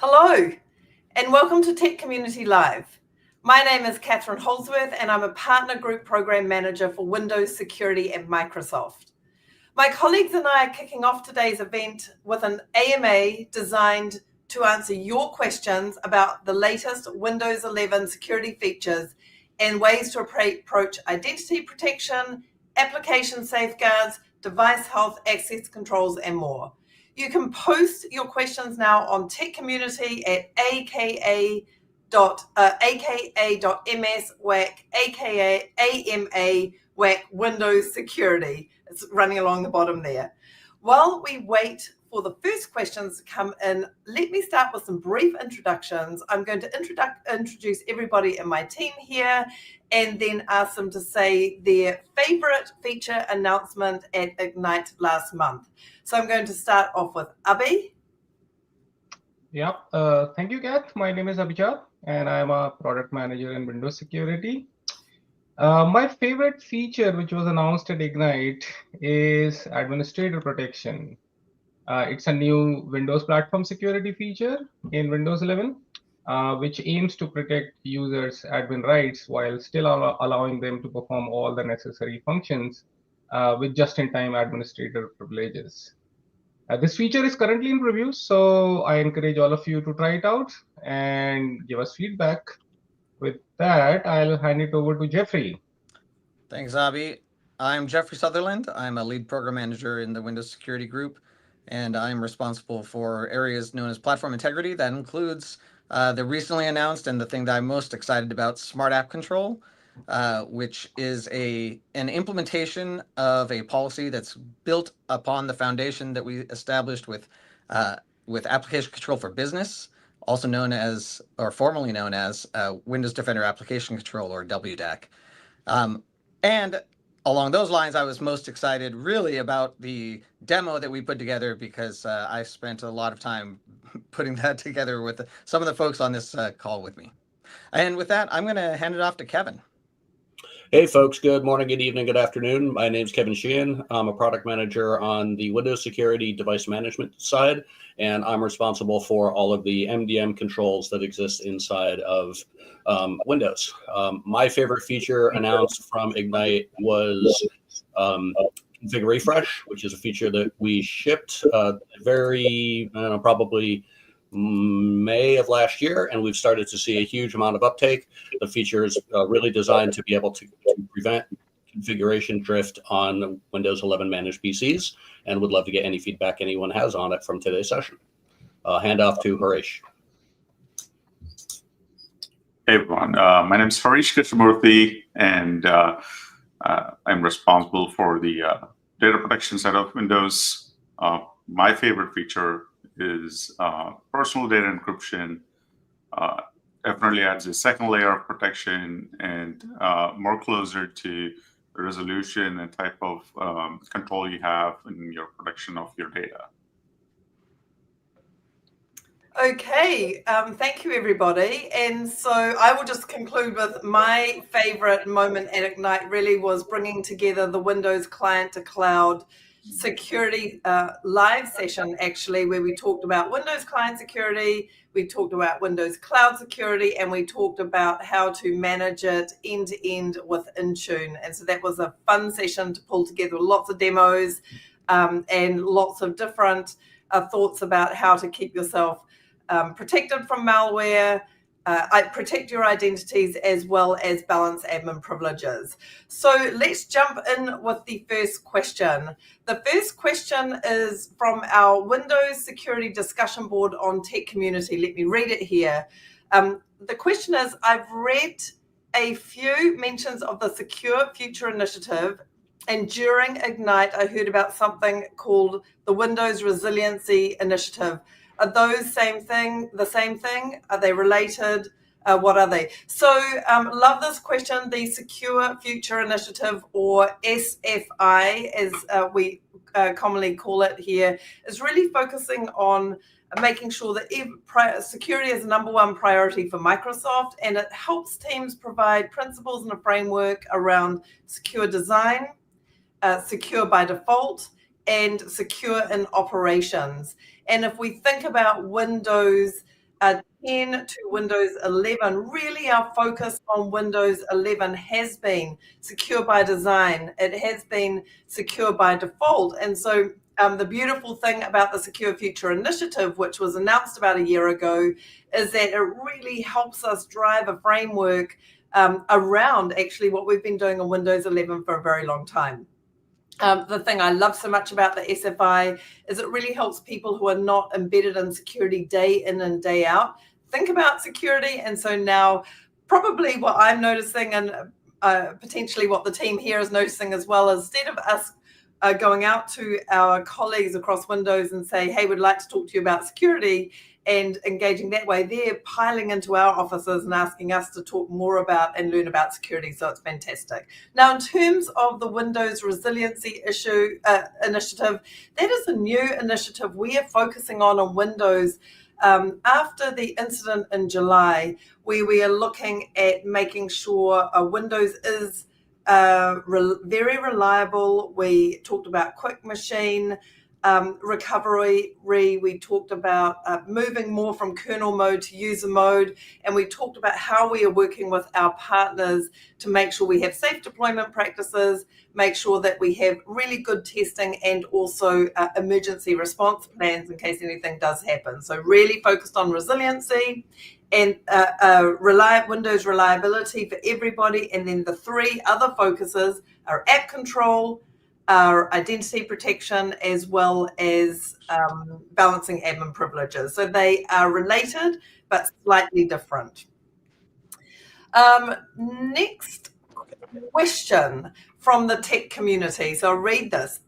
Hello, and welcome to Tech Community Live. My name is Catherine Holsworth, and I'm a Partner Group Program Manager for Windows Security at Microsoft. My colleagues and I are kicking off today's event with an AMA designed to answer your questions about the latest Windows 11 security features and ways to approach identity protection, application safeguards, device health, access controls, and more. You can post your questions now on Tech Community at aka.ms whack aka AMA whack Windows Security. It's running along the bottom there. While we wait for the first questions to come in, let me start with some brief introductions. I'm going to introduce everybody in my team here and then ask them to say their favorite feature announcement at Ignite last month. So I'm going to start off with Abhi. Yeah, thank you, Kath. My name is Abhijat, and I'm a product manager in Windows Security. My favorite feature, which was announced at Ignite, is administrator protection. It's a new Windows platform security feature in Windows 11, which aims to protect users' admin rights while still allowing them to perform all the necessary functions with just-in-time administrator privileges. This feature is currently in preview, so I encourage all of you to try it out and give us feedback. With that, I'll hand it over to Jeffrey. Thanks, Abhi. I'm Jeffrey Sutherland. I'm a lead program manager in the Windows Security Group, and I'm responsible for areas known as platform integrity. That includes the recently announced and the thing that I'm most excited about, Smart App Control, which is an implementation of a policy that's built upon the foundation that we established with Application Control for Business, also known as, or formerly known as, Windows Defender Application Control, or WDAC. And along those lines, I was most excited really about the demo that we put together because I spent a lot of time putting that together with some of the folks on this call with me. And with that, I'm going to hand it off to Kevin. Hey folks, good morning, good evening, good afternoon. My name's Kevin Sheehan. I'm a product manager on the Windows Security device management side, and I'm responsible for all of the MDM controls that exist inside of Windows. My favorite feature announced from Ignite was config refresh, which is a feature that we shipped probably May of last year, and we've started to see a huge amount of uptake. The feature is really designed to be able to prevent configuration drift on Windows 11 managed PCs, and would love to get any feedback anyone has on it from today's session. Hand off to Harish. Hey everyone, my name is Harish Krishnamurthy, and I'm responsible for the data protection side of Windows. My favorite feature is personal data encryption. Definitely adds a second layer of protection and more closer to the resolution and type of control you have in your protection of your data. Okay, thank you everybody. And so I will just conclude with my favorite moment at Ignite really was bringing together the Windows client to cloud security live session, actually, where we talked about Windows client security, we talked about Windows cloud security, and we talked about how to manage it end to end with Intune. And so that was a fun session to pull together lots of demos and lots of different thoughts about how to keep yourself protected from malware, protect your identities, as well as balance admin privileges. So let's jump in with the first question. The first question is from our Windows Security Discussion Board on Tech Community. Let me read it here. The question is, I've read a few mentions of the Secure Future Initiative, and during Ignite, I heard about something called the Windows Resiliency Initiative. Are those the same thing? Are they related? What are they? So love this question. The Secure Future Initiative, or SFI, as we commonly call it here, is really focusing on making sure that security is the number one priority for Microsoft, and it helps teams provide principles and a framework around secure design, secure by default, and secure in operations. And if we think about Windows 10 to Windows 11. Really, our focus on Windows 11 has been secure by design. It has been secure by default. And so the beautiful thing about the Secure Future Initiative, which was announced about a year ago, is that it really helps us drive a framework around actually what we've been doing on Windows 11 for a very long time. The thing I love so much about the SFI is it really helps people who are not embedded in security day in and day out think about security. And so now probably what I'm noticing, and potentially what the team here is noticing as well, is instead of us going out to our colleagues across Windows and say, hey, we'd like to talk to you about security, and engaging that way, they're piling into our offices and asking us to talk more about and learn about security. So it's fantastic. Now, in terms of the Windows resiliency initiative, that is a new initiative we are focusing on Windows. After the incident in July, where we are looking at making sure Windows is very reliable. We talked about quick machine recovery. We talked about moving more from kernel mode to user mode, and we talked about how we are working with our partners to make sure we have safe deployment practices, make sure that we have really good testing, and also emergency response plans in case anything does happen. So really focused on resiliency and Windows reliability for everybody. And then the three other focuses are app control, our identity protection, as well as balancing admin privileges. So they are related, but slightly different. Next question from the tech community. So I'll read this.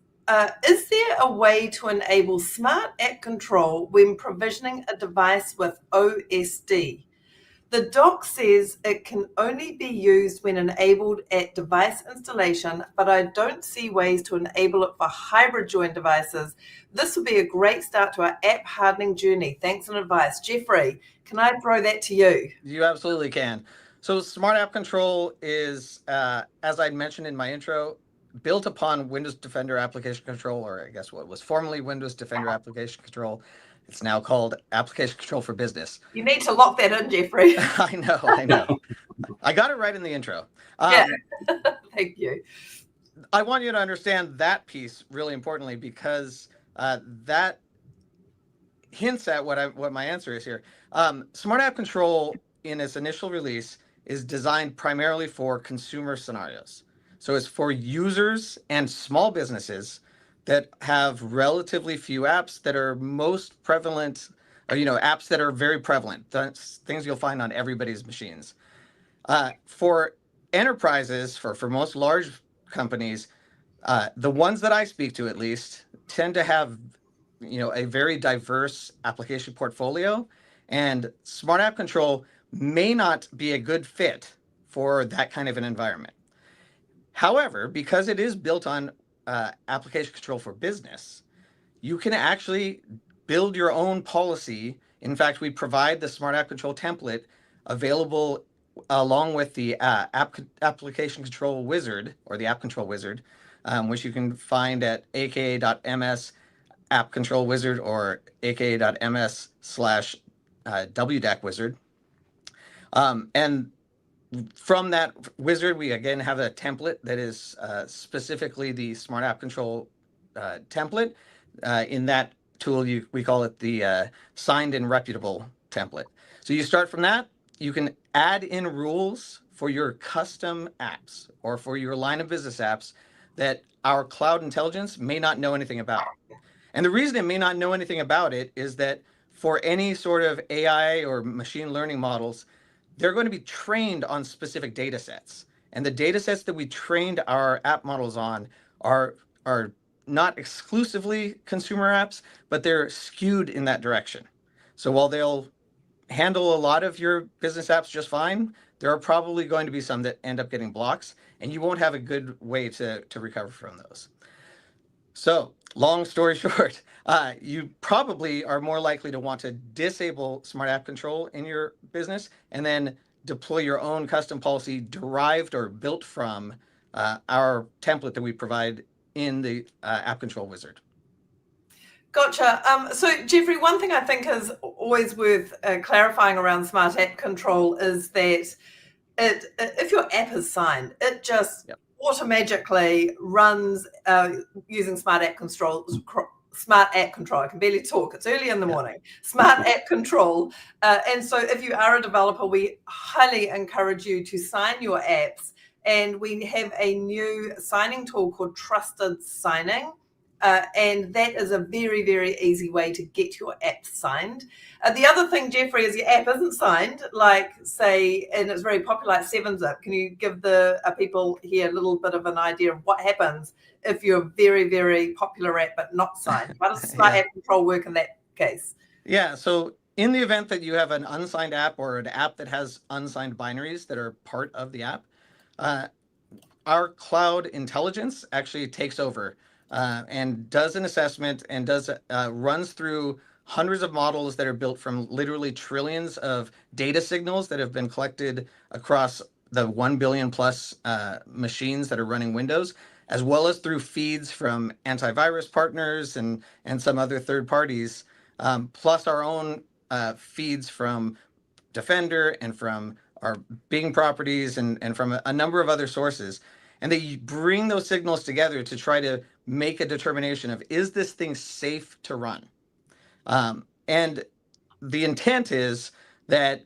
Is there a way to enable smart app control when provisioning a device with OSD? The doc says it can only be used when enabled at device installation, but I don't see ways to enable it for hybrid join devices. This would be a great start to our app hardening journey. Thanks and advice. Jeffrey, can I throw that to you? You absolutely can. So Smart App Control is, as I mentioned in my intro, built upon Windows Defender Application Control, or I guess what was formerly Windows Defender Application Control. It's now called Application Control for Business. You need to lock that in, Jeffrey. I know. I got it right in the intro. Yeah, thank you. I want you to understand that piece really importantly, because that hints at what my answer is here. Smart App Control in its initial release is designed primarily for consumer scenarios. So it's for users and small businesses that have relatively few apps that are most prevalent, or, apps that are very prevalent. That's things you'll find on everybody's machines. For enterprises, for most large companies, the ones that I speak to at least tend to have, a very diverse application portfolio, and Smart App Control may not be a good fit for that kind of an environment. However, because it is built on application control for business, you can actually build your own policy. In fact, we provide the Smart App Control template available along with the application control wizard, or the app control wizard, which you can find at aka.ms app control wizard or aka.ms/WDAC wizard. And from that wizard, we again have a template that is specifically the Smart App Control template. In that tool, we call it the signed and reputable template. So you start from that. You can add in rules for your custom apps or for your line of business apps that our cloud intelligence may not know anything about. And the reason it may not know anything about it is that for any sort of AI or machine learning models, they're going to be trained on specific data sets. And the data sets that we trained our app models on are not exclusively consumer apps, but they're skewed in that direction. So while they'll handle a lot of your business apps just fine, there are probably going to be some that end up getting blocks, and you won't have a good way to recover from those. So long story short, you probably are more likely to want to disable Smart App Control in your business and then deploy your own custom policy derived or built from our template that we provide in the App Control Wizard. Gotcha. So, Jeffrey, one thing I think is always worth clarifying around smart app control is that if your app is signed, it just automatically runs using smart app control. Smart app control. I can barely talk. It's early in the morning. Smart app control. And so, if you are a developer, we highly encourage you to sign your apps. And we have a new signing tool called Trusted Signing. And that is a very, very easy way to get your app signed. The other thing, Jeffrey, is your app isn't signed, like, say, and it's very popular, like 7-Zip. Can you give the people here a little bit of an idea of what happens if you're a very, very popular app but not signed? How does smart app control work in that case? Yeah, so in the event that you have an unsigned app or an app that has unsigned binaries that are part of the app, our cloud intelligence actually takes over and does an assessment and runs through hundreds of models that are built from literally trillions of data signals that have been collected across the 1 billion plus machines that are running Windows, as well as through feeds from antivirus partners and some other third parties, plus our own feeds from Defender and from our Bing properties and from a number of other sources. And they bring those signals together to try to make a determination of, is this thing safe to run? And the intent is that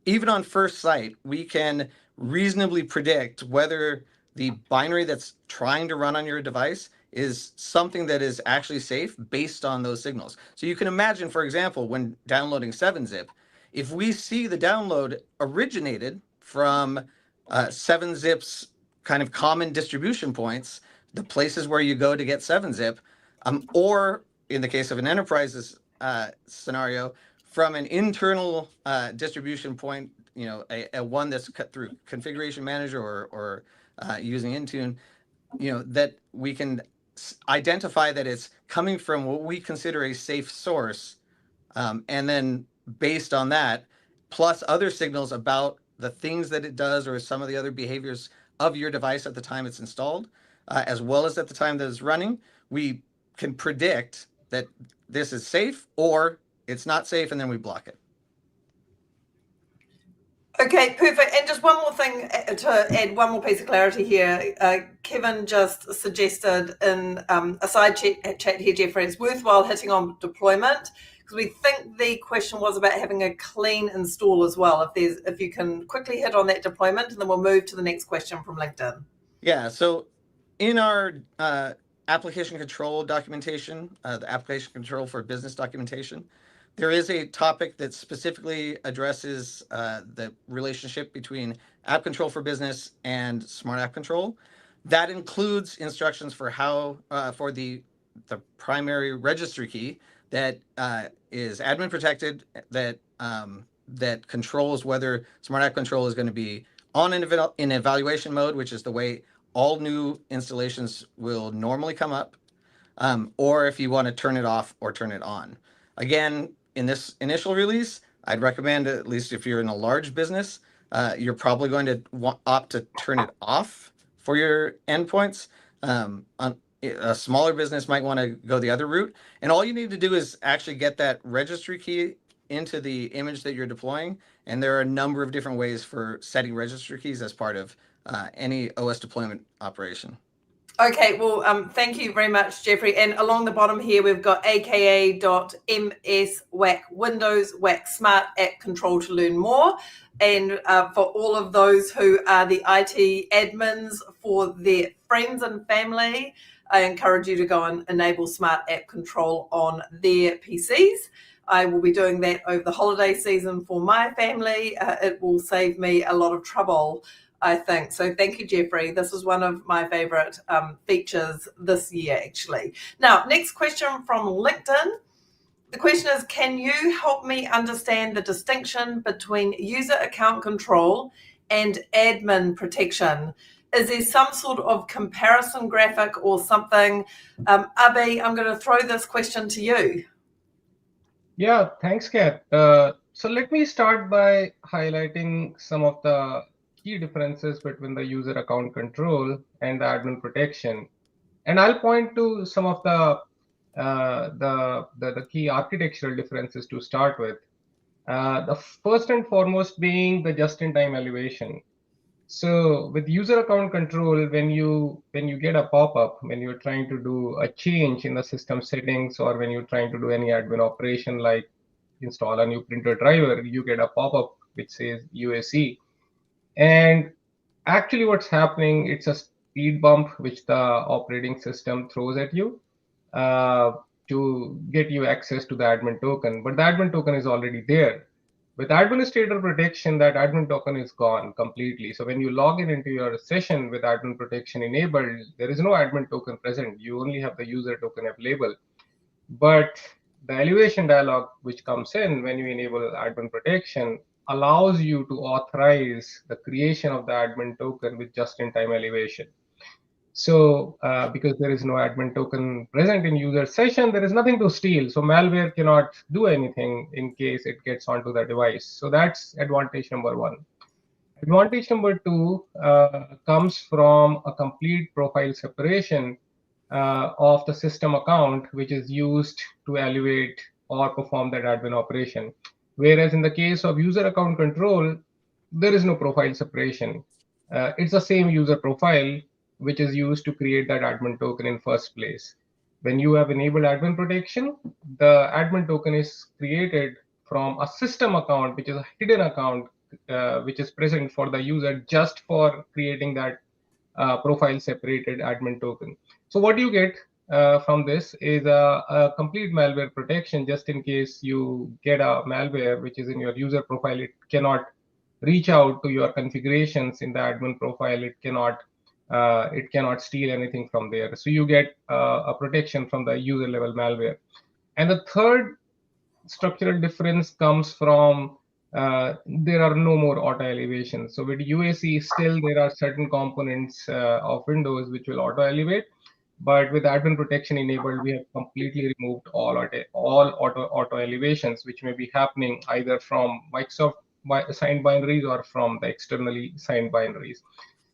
even on first sight, we can reasonably predict whether the binary that's trying to run on your device is something that is actually safe based on those signals. So you can imagine, for example, when downloading 7-Zip, if we see the download originated from 7-Zip's kind of common distribution points, the places where you go to get 7-Zip, or in the case of an enterprise's scenario, from an internal distribution point, a one that's cut through Configuration Manager or using Intune, that we can identify that it's coming from what we consider a safe source, and then based on that, plus other signals about the things that it does or some of the other behaviors of your device at the time it's installed, as well as at the time that it's running, we can predict that this is safe or it's not safe, and then we block it. Okay, perfect. And just one more thing to add, one more piece of clarity here. Kevin just suggested in a side chat here, Jeffrey, it's worthwhile hitting on deployment, because we think the question was about having a clean install as well. If you can quickly hit on that deployment, and then we'll move to the next question from LinkedIn. Yeah, so in our application control documentation, the application control for business documentation, there is a topic that specifically addresses the relationship between app control for business and smart app control. That includes instructions for how for the primary registry key that is admin protected, that that controls whether smart app control is going to be on in evaluation mode, which is the way all new installations will normally come up, or if you want to turn it off or turn it on. Again, in this initial release, I'd recommend, at least if you're in a large business, you're probably going to opt to turn it off for your endpoints. A smaller business might want to go the other route. And all you need to do is actually get that registry key into the image that you're deploying. And there are a number of different ways for setting registry keys as part of any OS deployment operation. Okay, well, thank you very much, Jeffrey. And along the bottom here, we've got aka.ms/Windows/Smart App Control to learn more. And for all of those who are the IT admins for their friends and family, I encourage you to go and enable Smart App Control on their PCs. I will be doing that over the holiday season for my family. It will save me a lot of trouble, I think. So thank you, Jeffrey. This is one of my favorite features this year, actually. Now, next question from LinkedIn. The question is, can you help me understand the distinction between user account control and admin protection? Is there some sort of comparison graphic or something? Abhi, I'm going to throw this question to you. Yeah, thanks, Kat. So let me start by highlighting some of the key differences between the user account control and the admin protection. And I'll point to some of the the key architectural differences to start with. The first and foremost being the just-in-time elevation. So with user account control, when you get a pop-up, when you're trying to do a change in the system settings, or when you're trying to do any admin operation like install a new printer driver, you get a pop-up which says UAC. And actually what's happening, it's a speed bump which the operating system throws at you uh, to get you access to the admin token. But the admin token is already there. With administrator protection, that admin token is gone completely. So when you log in into your session with admin protection enabled, there is no admin token present. You only have the user token available. But the elevation dialog which comes in when you enable admin protection allows you to authorize the creation of the admin token with just-in-time elevation. So because there is no admin token present in user session, there is nothing to steal. So malware cannot do anything in case it gets onto the device. So that's advantage number one. Advantage number two comes from a complete profile separation of the system account, which is used to elevate or perform that admin operation. Whereas in the case of user account control, there is no profile separation. It's the same user profile which is used to create that admin token in first place. When you have enabled admin protection, the admin token is created from a system account, which is a hidden account, which is present for the user just for creating that profile separated admin token. So what you get from this is a complete malware protection. Just in case you get a malware which is in your user profile, it cannot reach out to your configurations in the admin profile. It cannot steal anything from there. So you get a protection from the user level malware. And the third structural difference comes from there are no more auto elevations. So with UAC, still there are certain components of Windows which will auto elevate, but with admin protection enabled, we have completely removed all auto elevations, which may be happening either from Microsoft signed binaries or from the externally signed binaries.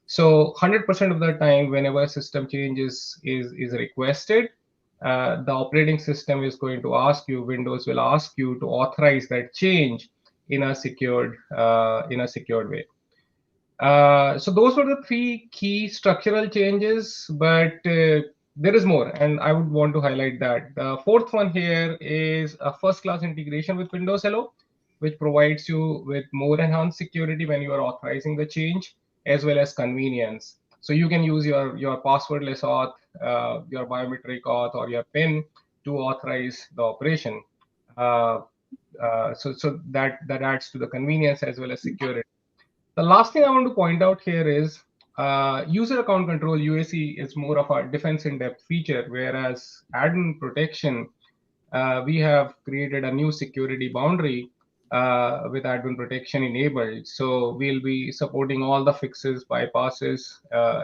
So 100% of the time, whenever a system change is requested, the operating system is going to ask you, Windows will ask you to authorize that change in a secured way. So those were the three key structural changes, but there is more, and I would want to highlight that. The fourth one here is a first-class integration with Windows Hello, which provides you with more enhanced security when you are authorizing the change, as well as convenience. So you can use your passwordless auth, your biometric auth, or your PIN to authorize the operation. So that adds to the convenience as well as security. The last thing I want to point out here is user account control UAC is more of a defense in depth feature, whereas admin protection, we have created a new security boundary with admin protection enabled. So we'll be supporting all the fixes, bypasses,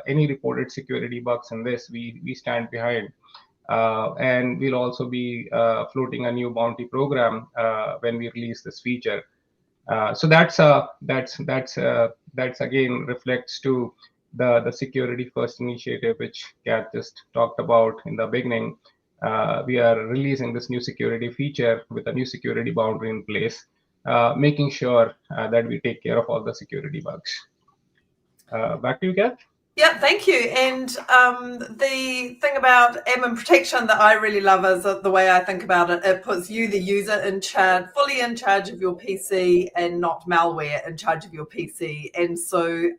any reported security bugs in this, we stand behind. And we'll also be floating a new bounty program when we release this feature. So that's again reflects to the security first initiative, which Kat just talked about in the beginning. We are releasing this new security feature with a new security boundary in place, making sure that we take care of all the security bugs. Back to you, Kat. Yeah, thank you. And the thing about admin protection that I really love is the way I think about it. It puts you, the user, in charge, fully in charge of your PC, and not malware in charge of your PC. And so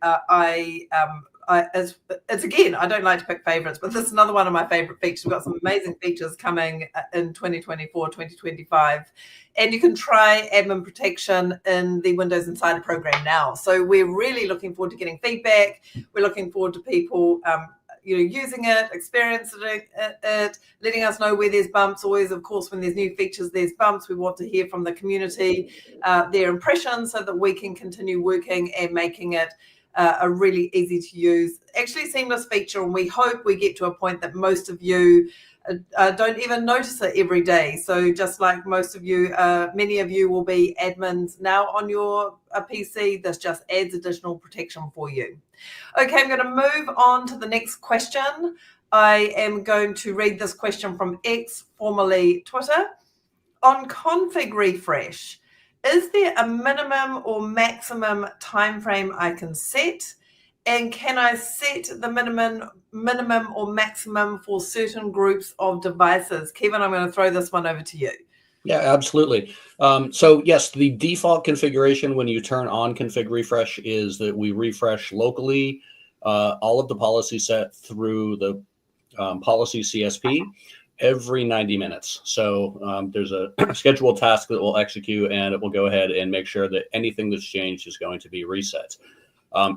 it's again, I don't like to pick favorites, but this is another one of my favorite features. We've got some amazing features coming in 2024, 2025. And you can try admin protection in the Windows Insider program now. So we're really looking forward to getting feedback. We're looking forward to people using it, experiencing it, letting us know where there's bumps. Always, of course, when there's new features, there's bumps. We want to hear from the community, their impressions, so that we can continue working and making it a really easy to use, actually seamless feature. And we hope we get to a point that most of you don't even notice it every day. So just like most of you, many of you will be admins now on your PC. This just adds additional protection for you. Okay, I'm going to move on to the next question. I am going to read this question from X, formerly Twitter. On config refresh, is there a minimum or maximum time frame I can set? And can I set the minimum or maximum for certain groups of devices? Kevin, I'm going to throw this one over to you. Yeah, absolutely. So yes, the default configuration when you turn on config refresh is that we refresh locally all of the policy set through the policy CSP every 90 minutes. So there's a scheduled task that will execute, and it will go ahead and make sure that anything that's changed is going to be reset.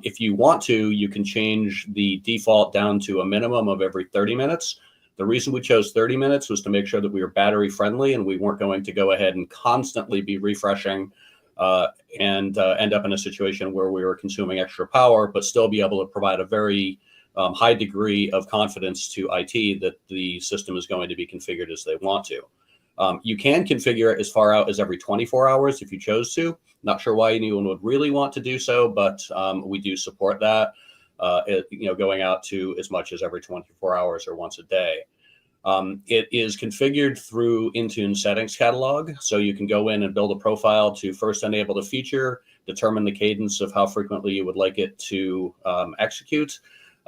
If you want to, you can change the default down to a minimum of every 30 minutes. The reason we chose 30 minutes was to make sure that we were battery friendly and we weren't going to go ahead and constantly be refreshing and end up in a situation where we were consuming extra power, but still be able to provide a very high degree of confidence to IT that the system is going to be configured as they want to. You can configure it as far out as every 24 hours if you chose to. Not sure why anyone would really want to do so, but we do support that. Going out to as much as every 24 hours or once a day. It is configured through Intune settings catalog. So you can go in and build a profile to first enable the feature, determine the cadence of how frequently you would like it to execute.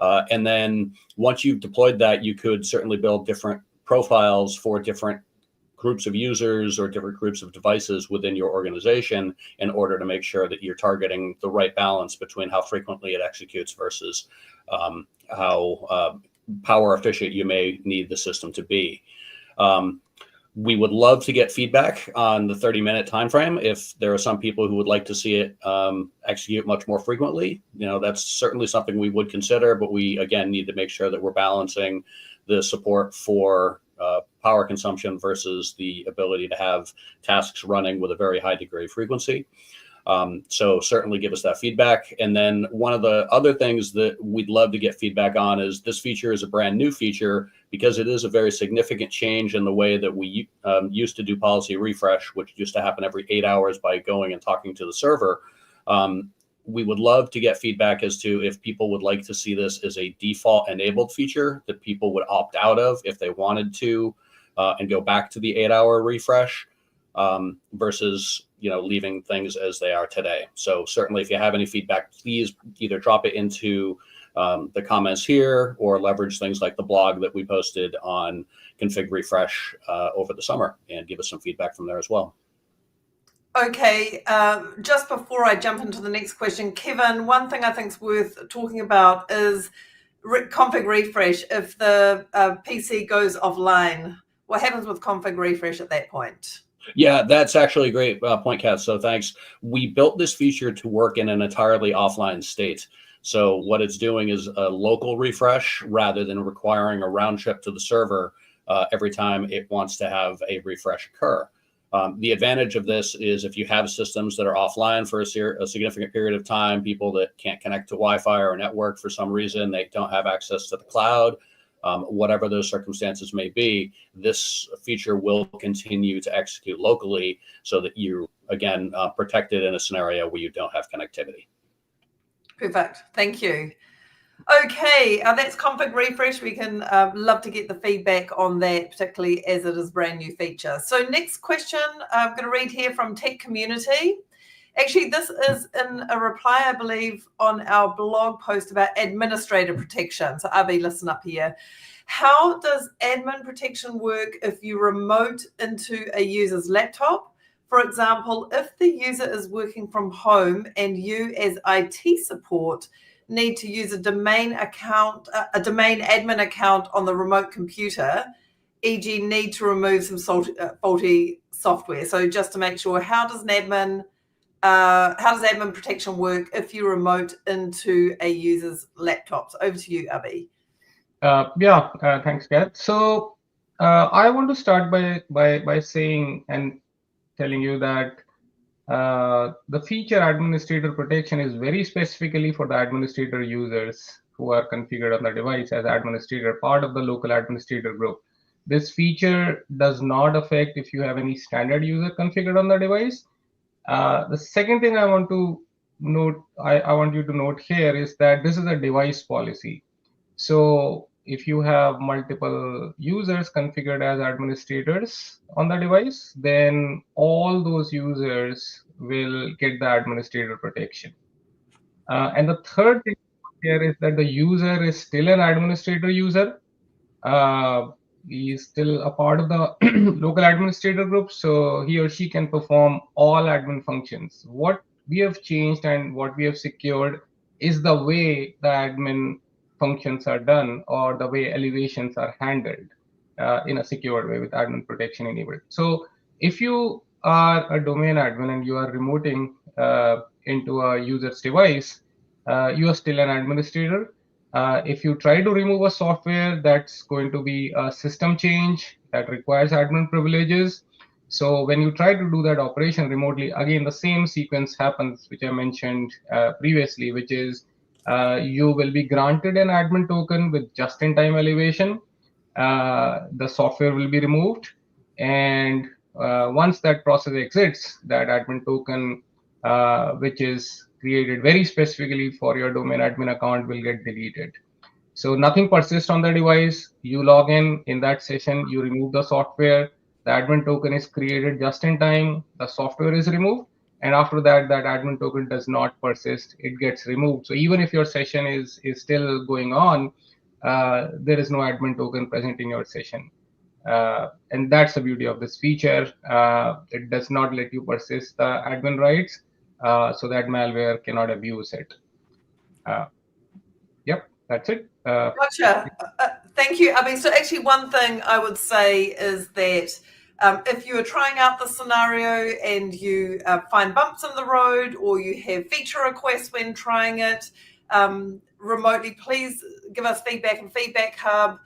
And then once you've deployed that, you could certainly build different profiles for different groups of users or different groups of devices within your organization in order to make sure that you're targeting the right balance between how frequently it executes versus how power efficient you may need the system to be. We would love to get feedback on the 30-minute time frame. If there are some people who would like to see it execute much more frequently, that's certainly something we would consider, but we, again, need to make sure that we're balancing the support for power consumption versus the ability to have tasks running with a very high degree of frequency. So certainly give us that feedback. And then one of the other things that we'd love to get feedback on is this feature is a brand new feature because it is a very significant change in the way that we used to do policy refresh, which used to happen every 8 hours by going and talking to the server. We would love to get feedback as to if people would like to see this as a default enabled feature that people would opt out of if they wanted to and go back to the 8-hour refresh versus leaving things as they are today. So certainly if you have any feedback, please either drop it into the comments here or leverage things like the blog that we posted on config refresh over the summer and give us some feedback from there as well. Okay, just before I jump into the next question, Kevin, one thing I think is worth talking about is config refresh. If the PC goes offline, what happens with config refresh at that point? Yeah, that's actually a great point, Kath. So thanks. We built this feature to work in an entirely offline state. So what it's doing is a local refresh rather than requiring a round trip to the server every time it wants to have a refresh occur. The advantage of this is if you have systems that are offline for a significant period of time, people that can't connect to Wi-Fi or network for some reason, they don't have access to the cloud, whatever those circumstances may be, this feature will continue to execute locally so that you're, again, protected in a scenario where you don't have connectivity. Perfect. Thank you. Okay, that's config refresh. We can love to get the feedback on that, particularly as it is a brand new feature. So next question, I'm going to read here from Tech Community. Actually, this is in a reply, I believe, on our blog post about administrator protection. So Avi, listen up here. How does admin protection work if you remote into a user's laptop? For example, if the user is working from home and you as IT support need to use a domain admin account on the remote computer, e.g. need to remove some faulty software. So just to make sure, how does admin protection work if you remote into a user's laptop? So over to you, Avi. Thanks, Kat. So I want to start by saying and telling you that the feature administrator protection is very specifically for the administrator users who are configured on the device as administrator, part of the local administrator group. This feature does not affect if you have any standard user configured on the device. The second thing I want to note, I want you to note here is that this is a device policy. So if you have multiple users configured as administrators on the device, then all those users will get the administrator protection. And the third thing here is that the user is still an administrator user. He is still a part of the local administrator group, so he or she can perform all admin functions. What we have changed and what we have secured is the way the admin functions are done, or the way elevations are handled in a secured way with admin protection enabled. So if you are a domain admin and you are remoting into a user's device, you are still an administrator. If you try to remove a software, that's going to be a system change that requires admin privileges. So when you try to do that operation remotely, again, the same sequence happens, which I mentioned previously, which is you will be granted an admin token with just-in-time elevation. The software will be removed. And once that process exits, that admin token, which is created very specifically for your domain admin account, will get deleted. So nothing persists on the device. You log in that session, you remove the software, the admin token is created just in time, the software is removed, and after that, that admin token does not persist, it gets removed. So even if your session is still going on, there is no admin token present in your session. And that's the beauty of this feature. It does not let you persist the admin rights, so that malware cannot abuse it. Yep, that's it. Gotcha. Thank you, Abhi. So actually one thing I would say is that if you are trying out the scenario and you find bumps in the road, or you have feature requests when trying it remotely, please give us feedback in Feedback Hub.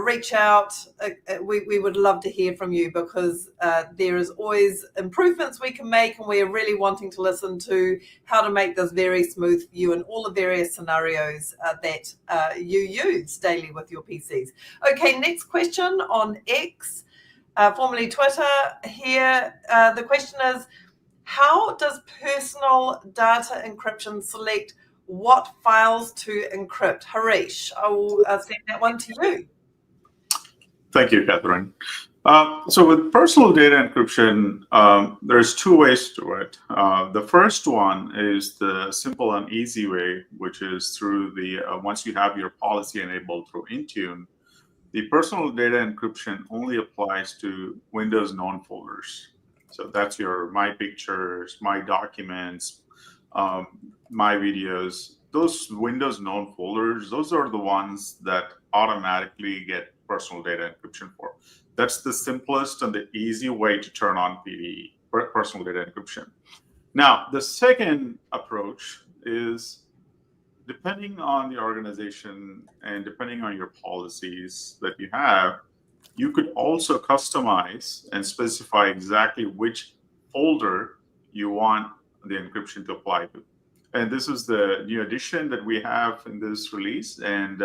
Reach out. We would love to hear from you, because there is always improvements we can make, and we're really wanting to listen to how to make this very smooth for you in all the various scenarios that you use daily with your PCs. Okay, next question on X, formerly Twitter. Here, the question is, how does personal data encryption select what files to encrypt? Harish, I will send that one to you. Thank you, Catherine. So with personal data encryption, there's two ways to it. The first one is the simple and easy way, which is through the, once you have your policy enabled through Intune, the personal data encryption only applies to Windows known folders. So that's your My Pictures, My Documents, My Videos. Those Windows known folders, those are the ones that automatically get personal data encryption for. That's the simplest and the easy way to turn on PDE, personal data encryption. Now, the second approach is, depending on the organization and depending on your policies that you have, you could also customize and specify exactly which folder you want the encryption to apply to. And this is the new addition that we have in this release. And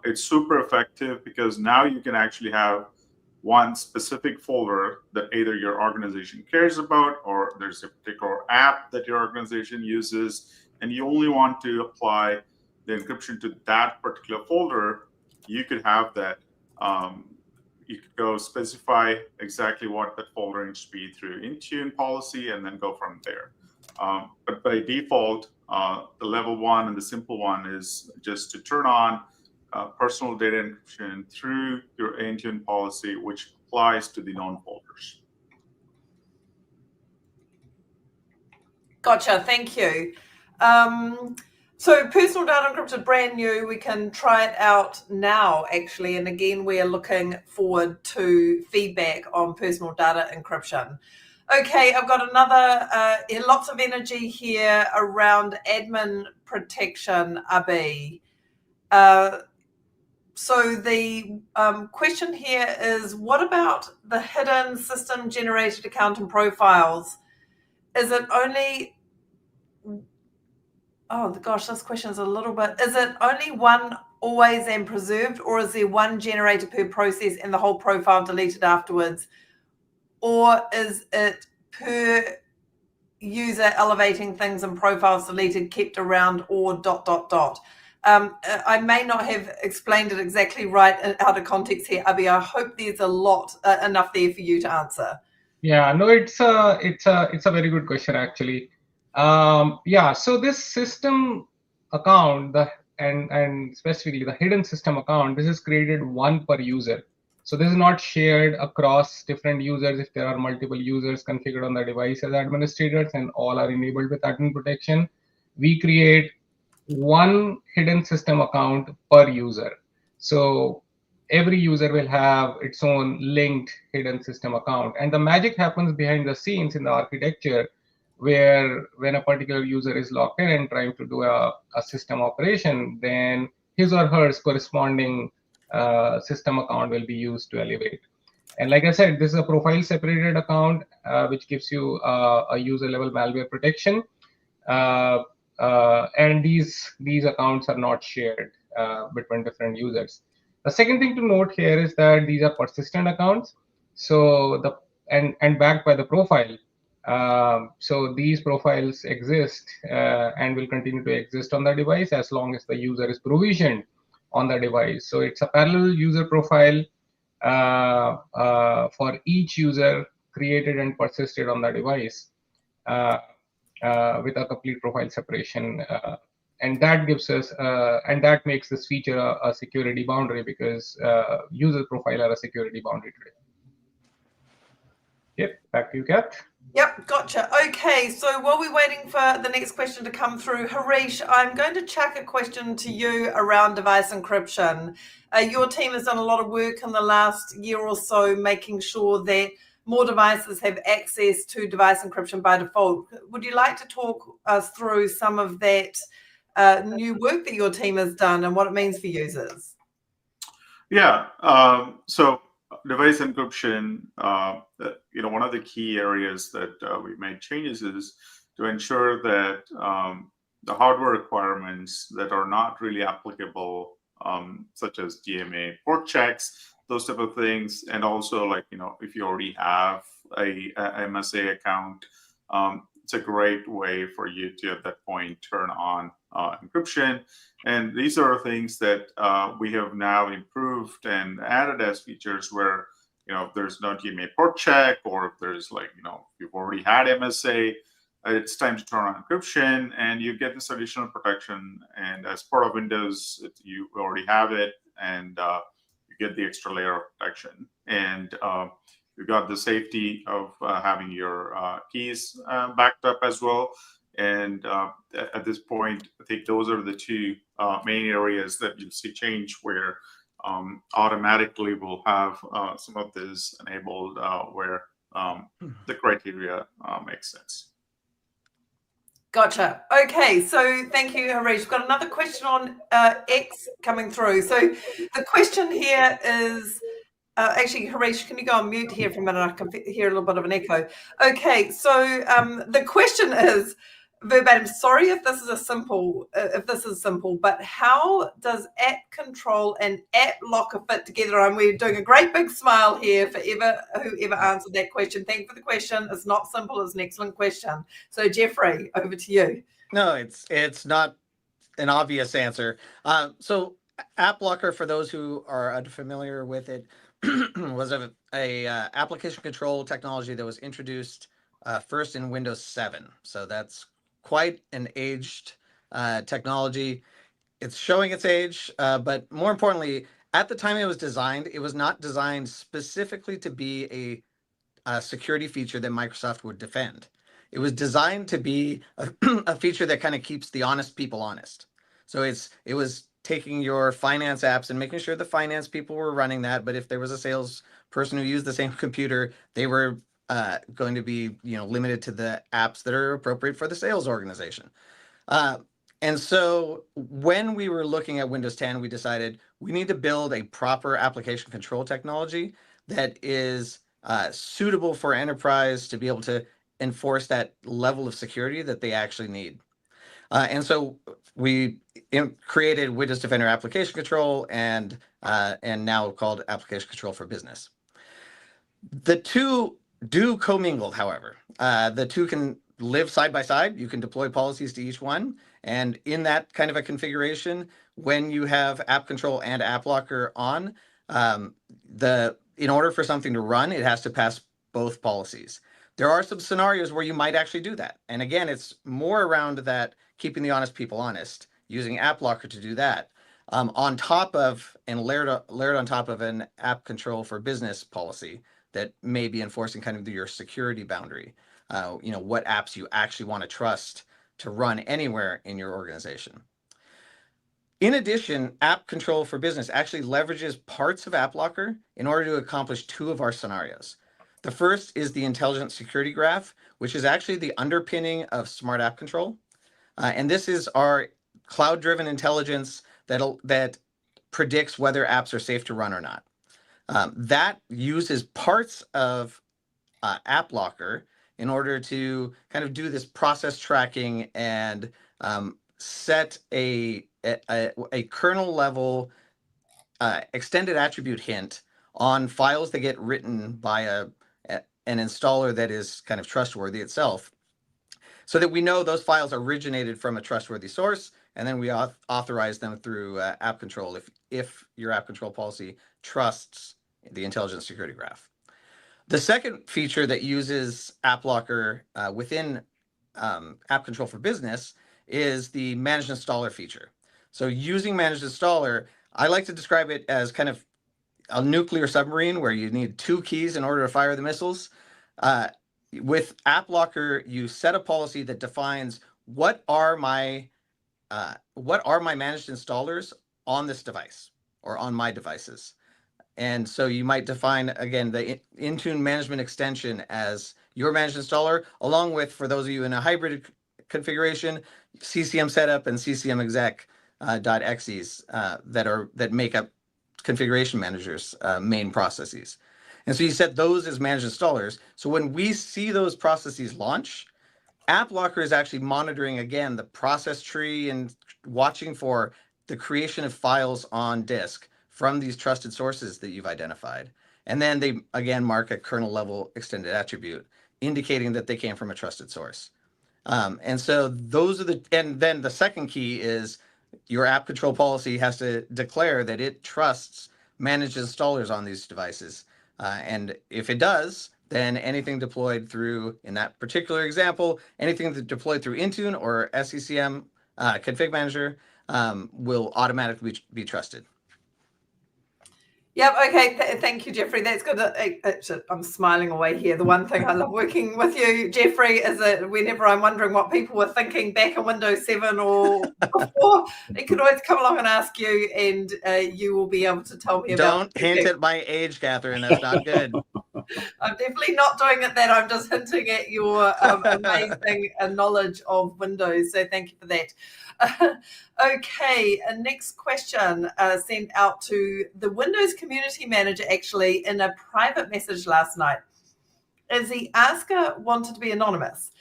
it's super effective, because now you can actually have one specific folder that either your organization cares about, or there's a particular app that your organization uses, and you only want to apply the encryption to that particular folder. You could have that. You could go specify exactly what that folder needs to be through Intune policy, and then go from there. But by default, the level one and the simple one is just to turn on personal data encryption through your Intune policy, which applies to the known folders. Gotcha, thank you. So personal data encrypted, brand new. We can try it out now, actually. And again, we are looking forward to feedback on personal data encryption. Okay, I've got another, lots of energy here around admin protection, Abhi. So the question here is, what about the hidden system generated account and profiles? Is it only, oh gosh, this question is a little bit, is it only one always and preserved, or is there one generated per process and the whole profile deleted afterwards? Or is it per user elevating things and profiles deleted, kept around, or ... I may not have explained it exactly right out of context here, Abhi. I hope there's a lot enough there for you to answer. Yeah, no, it's a very good question actually. Yeah, so this system account, and specifically the hidden system account, this is created one per user. So this is not shared across different users. If there are multiple users configured on the device as administrators and all are enabled with admin protection, we create one hidden system account per user. So every user will have its own linked hidden system account. And the magic happens behind the scenes in the architecture, where when a particular user is logged in and trying to do a system operation, then his or her corresponding system account will be used to elevate. And like I said, this is a profile separated account, which gives you a user level malware protection. And these accounts are not shared between different users. The second thing to note here is that these are persistent accounts, so and backed by the profile. So these profiles exist and will continue to exist on the device as long as the user is provisioned on the device. So it's a parallel user profile for each user created and persisted on the device. With a complete profile separation. And that gives us, and that makes this feature a security boundary, because user profile are a security boundary today. Yep, back to you, Kat. Yep, gotcha. Okay, so while we're waiting for the next question to come through, Harish, I'm going to chuck a question to you around device encryption. Your team has done a lot of work in the last year or so making sure that more devices have access to device encryption by default. Would you like to talk us through some of that new work that your team has done and what it means for users? Yeah. So device encryption, one of the key areas that we made changes is to ensure that the hardware requirements that are not really applicable, such as DMA port checks, those type of things, and also like, if you already have a MSA account, it's a great way for you to at that point turn on encryption. And these are things that we have now improved and added as features where, if there's no DMA port check, or if there's like, you've already had MSA, it's time to turn on encryption and you get this additional protection. And as part of Windows, you already have it, and you get the extra layer of protection. And you got the safety of having your keys backed up as well. And at this point, I think those are the two main areas that you'll see change, where automatically we'll have some of this enabled where the criteria makes sense. Gotcha. Okay, so thank you, Harish. We've got another question on X coming through. So the question here is, actually, Harish, can you go on mute here for a minute? I can hear a little bit of an echo. Okay, so the question is, verbatim, sorry if this is simple, but how does app control and app locker fit together? And we're doing a great big smile here for whoever answered that question. Thank you for the question. It's not simple. It's an excellent question. So Jeffrey, over to you. No, it's not an obvious answer. So app locker, for those who are unfamiliar with it, was a application control technology that was introduced first in Windows 7. So that's quite an aged technology. It's showing its age, but more importantly, at the time it was designed, it was not designed specifically to be a security feature that Microsoft would defend. It was designed to be a feature that kind of keeps the honest people honest. So it was taking your finance apps and making sure the finance people were running that, but if there was a sales person who used the same computer, they were going to be limited to the apps that are appropriate for the sales organization. And so when we were looking at Windows 10, we decided we need to build a proper application control technology that is suitable for enterprise to be able to enforce that level of security that they actually need. And so we created Windows Defender Application Control and now called Application Control for Business. The two do commingle, however. The two can live side by side. You can deploy policies to each one. And in that kind of a configuration, when you have app control and app locker on, in order for something to run, it has to pass both policies. There are some scenarios where you might actually do that. And again, it's more around that keeping the honest people honest, using app locker to do that. On top of and layered on top of an app control for business policy that may be enforcing kind of your security boundary. What apps you actually want to trust to run anywhere in your organization. In addition, app control for business actually leverages parts of app locker in order to accomplish two of our scenarios. The first is the intelligent security graph, which is actually the underpinning of smart app control. And this is our cloud-driven intelligence that predicts whether apps are safe to run or not. That uses parts of app locker in order to kind of do this process tracking and set a kernel level extended attribute hint on files that get written by an installer that is kind of trustworthy itself, so that we know those files originated from a trustworthy source, and then we authorize them through app control if your app control policy trusts the intelligent security graph. The second feature that uses app locker within app control for business is the managed installer feature. So using managed installer, I like to describe it as kind of a nuclear submarine where you need two keys in order to fire the missiles. With app locker, you set a policy that defines what are my managed installers on this device or on my devices. And so you might define, again, the Intune management extension as your managed installer, along with, for those of you in a hybrid configuration, CCM setup and CCM exec .exes that make up configuration managers' main processes. And so you set those as managed installers. So when we see those processes launch, app locker is actually monitoring, again, the process tree and watching for the creation of files on disk from these trusted sources that you've identified. And then they, again, mark a kernel level extended attribute, indicating that they came from a trusted source. And so those are and then the second key is your app control policy has to declare that it trusts managed installers on these devices. And if it does, then anything deployed through, in that particular example, anything that deployed through Intune or SCCM config manager will automatically be trusted. Yep. Okay. Thank you, Jeffrey. That's good. I'm smiling away here. The one thing I love working with you, Jeffrey, is that whenever I'm wondering what people were thinking back in Windows 7 or before, they could always come along and ask you, and you will be able to tell me about. Don't hint at my age, Catherine. That's not good. I'm definitely not doing it that. I'm just hinting at your amazing knowledge of Windows. So thank you for that. Okay, next question sent out to the Windows Community Manager, actually, in a private message last night. As the asker wanted to be anonymous,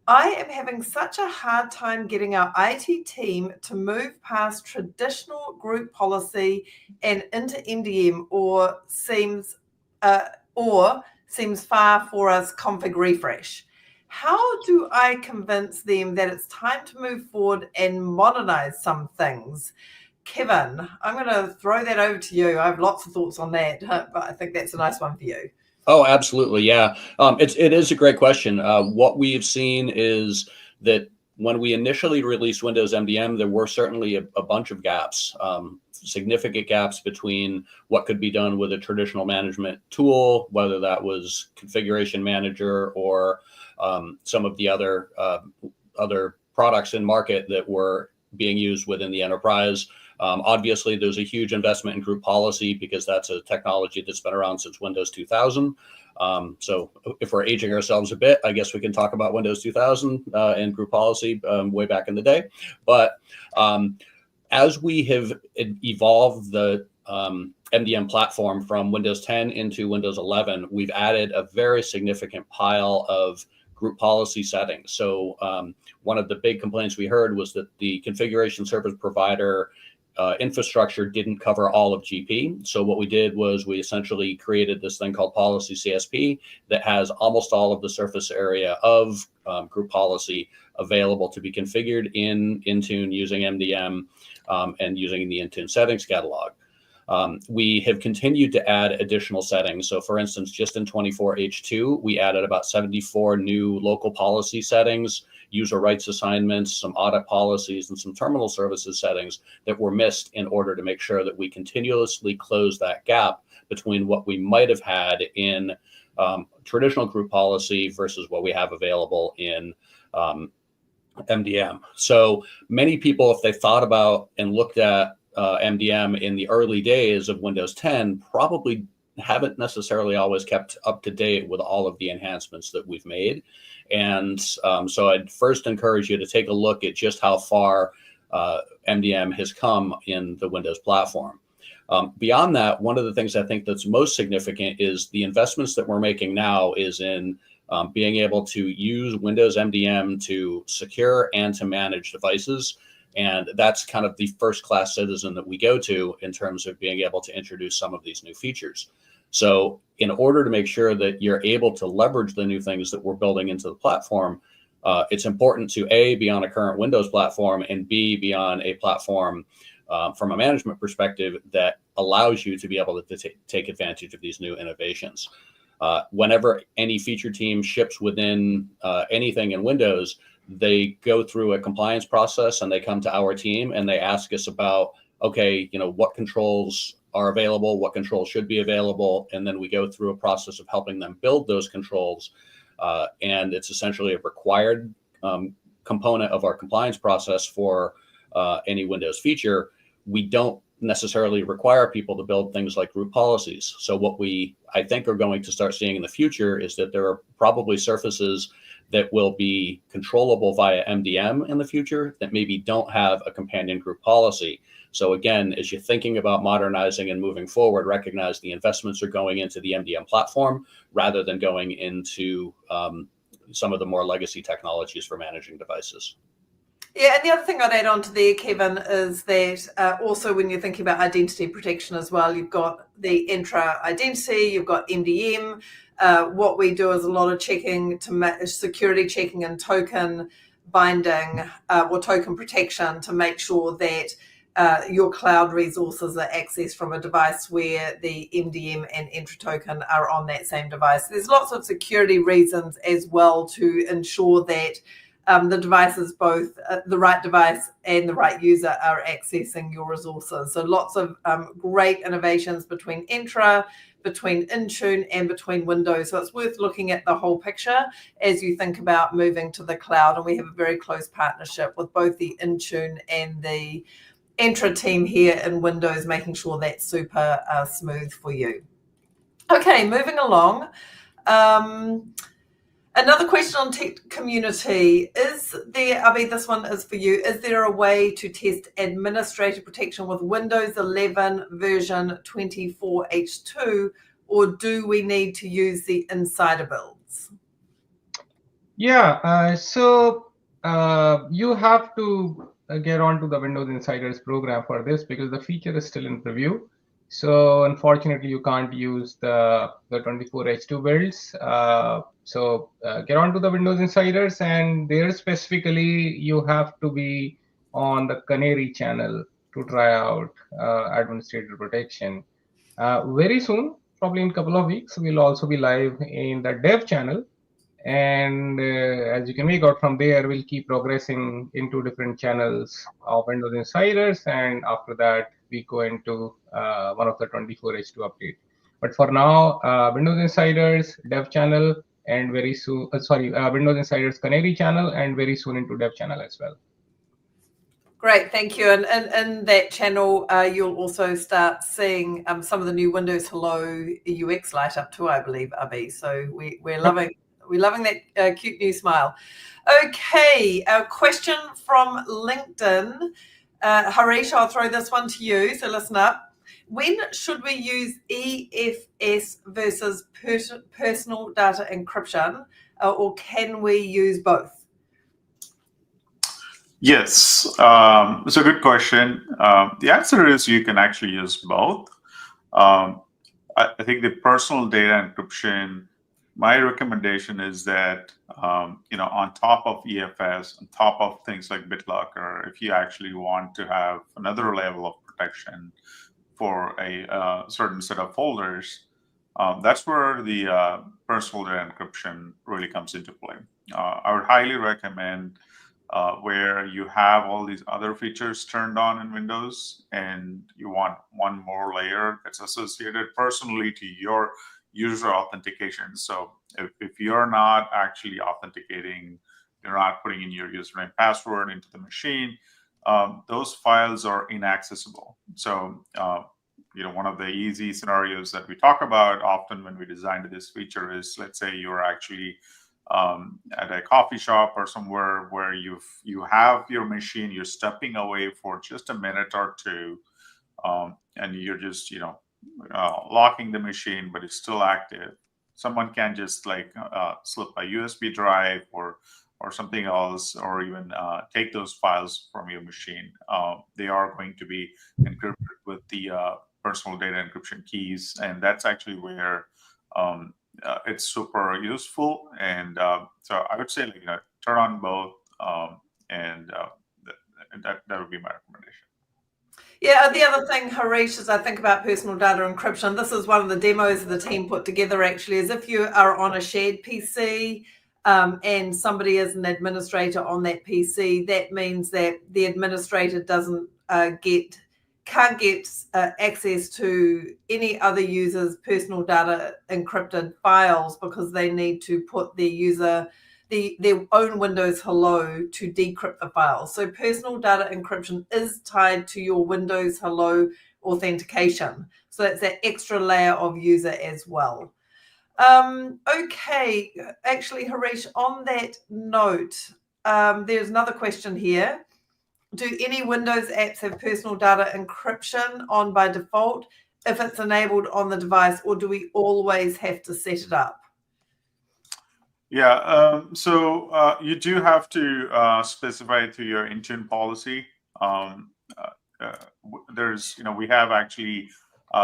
I am having such a hard time getting our IT team to move past traditional group policy and into MDM, or seems far for us config refresh. How do I convince them that it's time to move forward and modernize some things? Kevin, I'm going to throw that over to you. I have lots of thoughts on that, but I think that's a nice one for you. Oh, absolutely. Yeah. It is a great question. What we've seen is that when we initially released Windows MDM, there were certainly a bunch of gaps, significant gaps between what could be done with a traditional management tool, whether that was configuration manager or some of the other products in market that were being used within the enterprise. Obviously, there's a huge investment in group policy because that's a technology that's been around since Windows 2000. So if we're aging ourselves a bit, I guess we can talk about Windows 2000 and group policy way back in the day. But as we have evolved the MDM platform from Windows 10 into Windows 11, we've added a very significant pile of group policy settings. So one of the big complaints we heard was that the configuration service provider infrastructure didn't cover all of GP. So what we did was we essentially created this thing called Policy CSP that has almost all of the surface area of group policy available to be configured in Intune using MDM and using the Intune settings catalog. We have continued to add additional settings. So for instance, just in 24H2, we added about 74 new local policy settings, user rights assignments, some audit policies, and some terminal services settings that were missed in order to make sure that we continuously close that gap between what we might have had in traditional group policy versus what we have available in MDM. So many people, if they thought about and looked at MDM in the early days of Windows 10, probably haven't necessarily always kept up to date with all of the enhancements that we've made. And so I'd first encourage you to take a look at just how far MDM has come in the Windows platform. Beyond that, one of the things I think that's most significant is the investments that we're making now is in being able to use Windows MDM to secure and to manage devices. And that's kind of the first-class citizen that we go to in terms of being able to introduce some of these new features. So in order to make sure that you're able to leverage the new things that we're building into the platform, it's important to A, be on a current Windows platform, and B, be on a platform from a management perspective that allows you to be able to take advantage of these new innovations. Whenever any feature team ships within anything in Windows, they go through a compliance process and they come to our team and they ask us about, okay, what controls are available, what controls should be available. And then we go through a process of helping them build those controls. And it's essentially a required component of our compliance process for any Windows feature. We don't necessarily require people to build things like group policies. So what I think are going to start seeing in the future is that there are probably surfaces that will be controllable via MDM in the future that maybe don't have a companion group policy. So again, as you're thinking about modernizing and moving forward, recognize the investments are going into the MDM platform rather than going into some of the more legacy technologies for managing devices. Yeah, and the other thing I'd add on to there, Kevin, is that also when you're thinking about identity protection as well, you've got the Entra identity, you've got MDM. What we do is a lot of checking to security checking and token binding or token protection to make sure that your cloud resources are accessed from a device where the MDM and Entra token are on that same device. There's lots of security reasons as well to ensure that the devices, both the right device and the right user, are accessing your resources. So lots of great innovations between Entra, between Intune, and between Windows. So it's worth looking at the whole picture as you think about moving to the cloud. And we have a very close partnership with both the Intune and the Entra team here in Windows, making sure that's super smooth for you. Okay, moving along. Another question on tech community, is there, Abhi, this one is for you, is there a way to test administrator protection with Windows 11 version 24H2, or do we need to use the insider builds? Yeah, so you have to get onto the Windows Insiders program for this because the feature is still in preview. So unfortunately, you can't use the 24H2 builds. So get onto the Windows Insiders, and there specifically you have to be on the Canary channel to try out administrator protection. Very soon, probably in a couple of weeks, we'll also be live in the dev channel. And as you can make out from there, we'll keep progressing into different channels of Windows Insiders, and after that, we go into one of the 24H2 update. But for now, Windows Insiders dev channel, and very soon, Windows Insiders Canary channel, and very soon into dev channel as well. Great, thank you. And in that channel, you'll also start seeing some of the new Windows Hello UX light up too, I believe, Abhi. So we're loving that cute new smile. Okay, a question from LinkedIn. Harish, I'll throw this one to you, so listen up. When should we use EFS versus personal data encryption, or can we use both? Yes, it's a good question. The answer is you can actually use both. Um, I think the personal data encryption, my recommendation is that, on top of EFS, on top of things like BitLocker, if you actually want to have another level of protection for a certain set of folders, that's where the personal data encryption really comes into play. I would highly recommend where you have all these other features turned on in Windows and you want one more layer that's associated personally to your user authentication. So if you're not actually authenticating, you're not putting in your username password into the machine, those files are inaccessible. So one of the easy scenarios that we talk about often when we designed this feature is, let's say you're actually at a coffee shop or somewhere where you have your machine, you're stepping away for just a minute or two, and you're just locking the machine, but it's still active. Someone can just slip a USB drive or something else, or even take those files from your machine. They are going to be encrypted with the personal data encryption keys, and that's actually where it's super useful. And so I would say turn on both, and that would be my recommendation. Yeah, the other thing, Harish, as I think about personal data encryption, this is one of the demos the team put together actually, is if you are on a shared PC and somebody is an administrator on that PC, that means that the administrator can't get access to any other user's personal data encrypted files because they need to put their own Windows Hello to decrypt the files. So personal data encryption is tied to your Windows Hello authentication. So that's that extra layer of user as well. Okay, actually, Harish, on that note, there's another question here. Do any Windows apps have personal data encryption on by default if it's enabled on the device, or do we always have to set it up? Yeah, so you do have to specify to your Intune policy. We have actually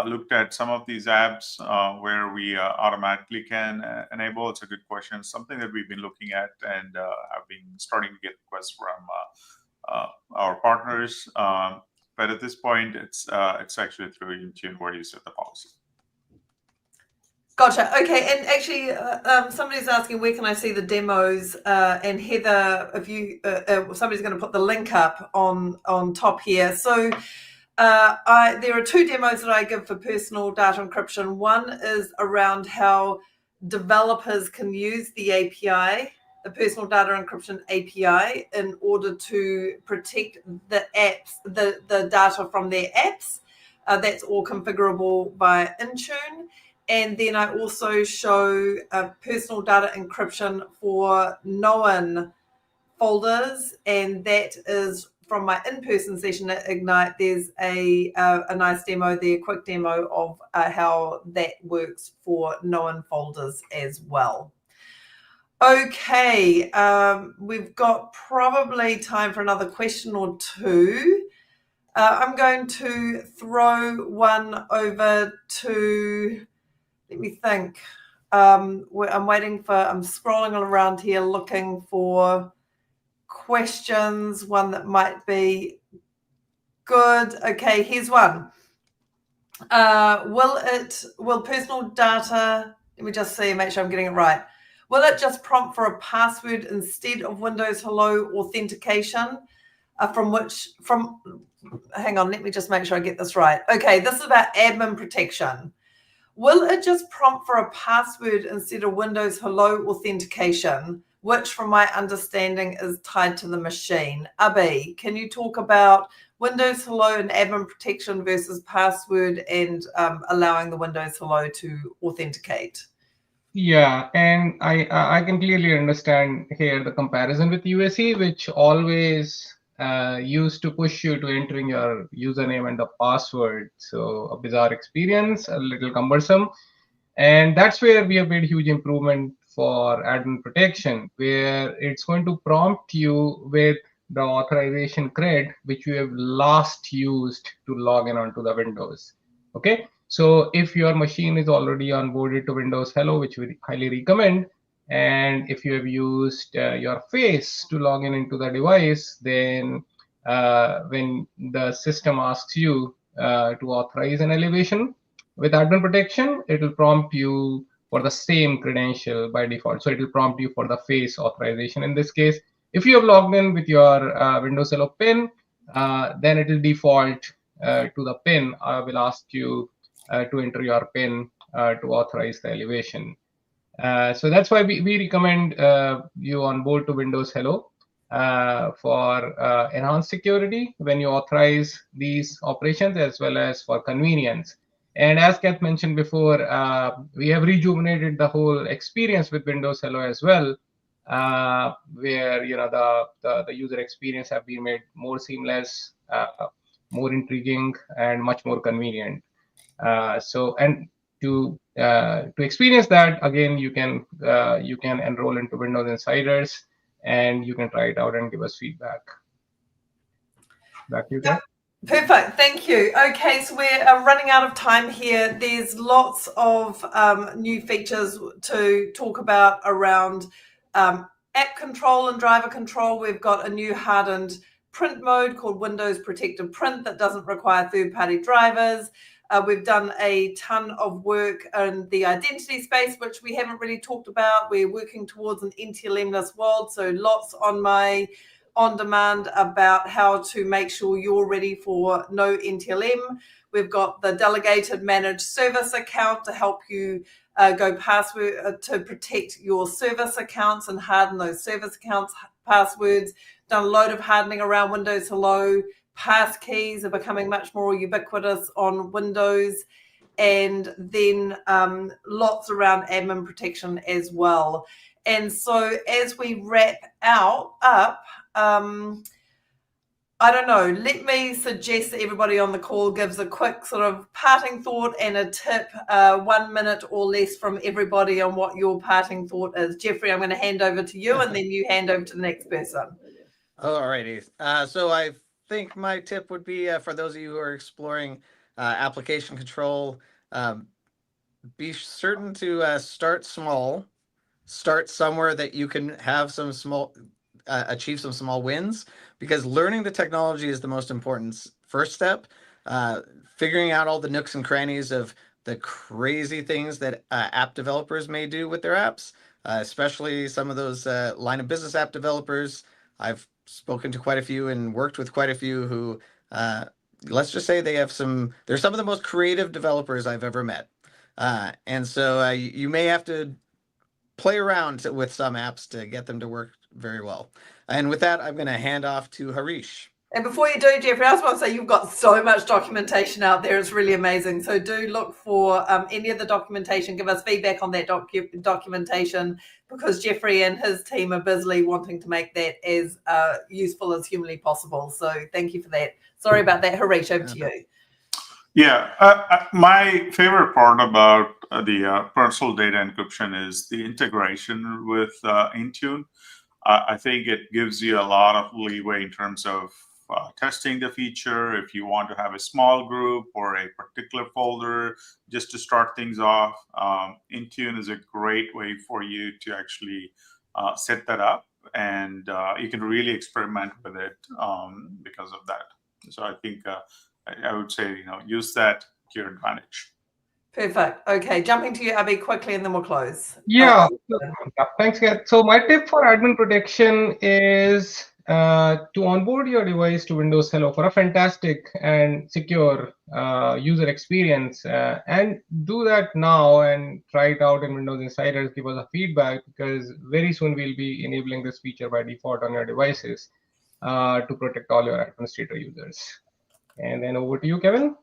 looked at some of these apps where we automatically can enable. It's a good question. Something that we've been looking at and have been starting to get requests from our partners. But at this point, it's actually through Intune where you set the policy. Gotcha. Okay, and actually, somebody's asking where can I see the demos? And Heather, if you somebody's going to put the link up on top here. So there are two demos that I give for personal data encryption. One is around how developers can use the API, the personal data encryption API, in order to protect the apps, the data from their apps. That's all configurable by Intune. And then I also show personal data encryption for known folders, and that is from my in-person session at Ignite. There's a nice demo there, quick demo of how that works for known folders as well. Okay, we've got probably time for another question or two. I'm going to throw one over to, let me think. I'm scrolling around here looking for questions, one that might be good. Okay, here's one. Will personal data, let me just see, make sure I'm getting it right. Will it just prompt for a password instead of Windows Hello authentication? Hang on, let me just make sure I get this right. Okay, this is about admin protection. Will it just prompt for a password instead of Windows Hello authentication, which from my understanding is tied to the machine? Abhi, can you talk about Windows Hello and admin protection versus password and allowing the Windows Hello to authenticate? Yeah, and I can clearly understand here the comparison with UAC, which always used to push you to entering your username and the password. So a bizarre experience, a little cumbersome. And that's where we have made huge improvement for admin protection, where it's going to prompt you with the authorization cred which you have last used to log in onto the Windows. Okay, so if your machine is already onboarded to Windows Hello, which we highly recommend, and if you have used your face to log in into the device, then when the system asks you to authorize an elevation with admin protection, it will prompt you for the same credential by default. So it will prompt you for the face authorization. In this case, if you have logged in with your Windows Hello PIN, then it will default to the PIN. I will ask you to enter your PIN to authorize the elevation. So that's why we recommend you on board to Windows Hello for enhanced security when you authorize these operations, as well as for convenience. And as Kath mentioned before, we have rejuvenated the whole experience with Windows Hello as well, where the user experience have been made more seamless, more intriguing, and much more convenient. To experience that, again, you can enroll into Windows Insiders, and you can try it out and give us feedback. Back to you, Kath. Perfect, thank you. Okay, so we're running out of time here. There's lots of new features to talk about around app control and driver control. We've got a new hardened print mode called Windows Protected Print that doesn't require third-party drivers. We've done a ton of work in the identity space, which we haven't really talked about. We're working towards an NTLM-less world, so lots on my on-demand about how to make sure you're ready for no NTLM. We've got the delegated managed service account to help you go password to protect your service accounts and harden those service accounts passwords. Done a load of hardening around Windows Hello. Pass keys are becoming much more ubiquitous on Windows, and then lots around admin protection as well. And so as we wrap up, I don't know, let me suggest that everybody on the call gives a quick sort of parting thought and a tip, 1 minute or less from everybody on what your parting thought is. Jeffrey, I'm going to hand over to you, and then you hand over to the next person. All righty. So I think my tip would be for those of you who are exploring application control, be certain to start small. Start somewhere that you can have some small, achieve some small wins, because learning the technology is the most important first step. Figuring out all the nooks and crannies of the crazy things that app developers may do with their apps, especially some of those line of business app developers. I've spoken to quite a few and worked with quite a few who, let's just say they're some of the most creative developers I've ever met. And so you may have to play around with some apps to get them to work very well. And with that, I'm going to hand off to Harish. And before you do, Jeffrey, I just want to say you've got so much documentation out there. It's really amazing. So do look for any of the documentation. Give us feedback on that documentation, because Jeffrey and his team are busily wanting to make that as useful as humanly possible. So thank you for that. Sorry about that. Harish, over to you. Yeah, my favorite part about the personal data encryption is the integration with Intune. I think it gives you a lot of leeway in terms of testing the feature. If you want to have a small group or a particular folder just to start things off, Intune is a great way for you to actually set that up, and you can really experiment with it because of that. So I think I would say, use that to your advantage. Perfect. Okay, jumping to you, Abby, quickly, and then we'll close. Yeah, thanks, Kath. So my tip for admin protection is to onboard your device to Windows Hello for a fantastic and secure user experience, and do that now and try it out in Windows Insiders. Give us a feedback, because very soon we'll be enabling this feature by default on your devices to protect all your administrator users. And then over to you, Kevin.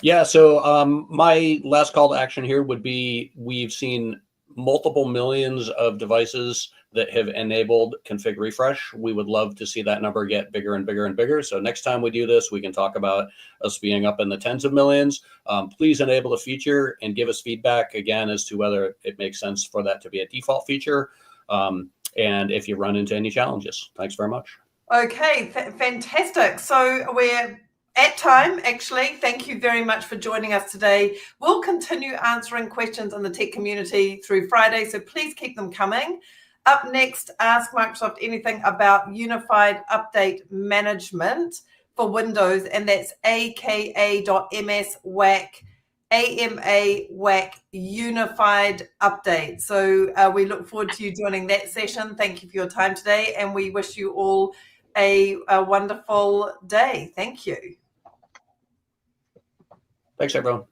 Yeah, so my last call to action here would be, we've seen multiple millions of devices that have enabled config refresh. We would love to see that number get bigger and bigger and bigger. So next time we do this, we can talk about us being up in the tens of millions. Please enable the feature and give us feedback again as to whether it makes sense for that to be a default feature. and if you run into any challenges. Thanks very much. Okay, fantastic. So we're at time, actually. Thank you very much for joining us today. We'll continue answering questions in the tech community through Friday, so please keep them coming. Up next, Ask Microsoft Anything about Unified Update Management for Windows, and that's aka.ms/WAC AMA/WAC Unified Update. So we look forward to you joining that session. Thank you for your time today, and we wish you all a wonderful day. Thank you. Thanks, everyone.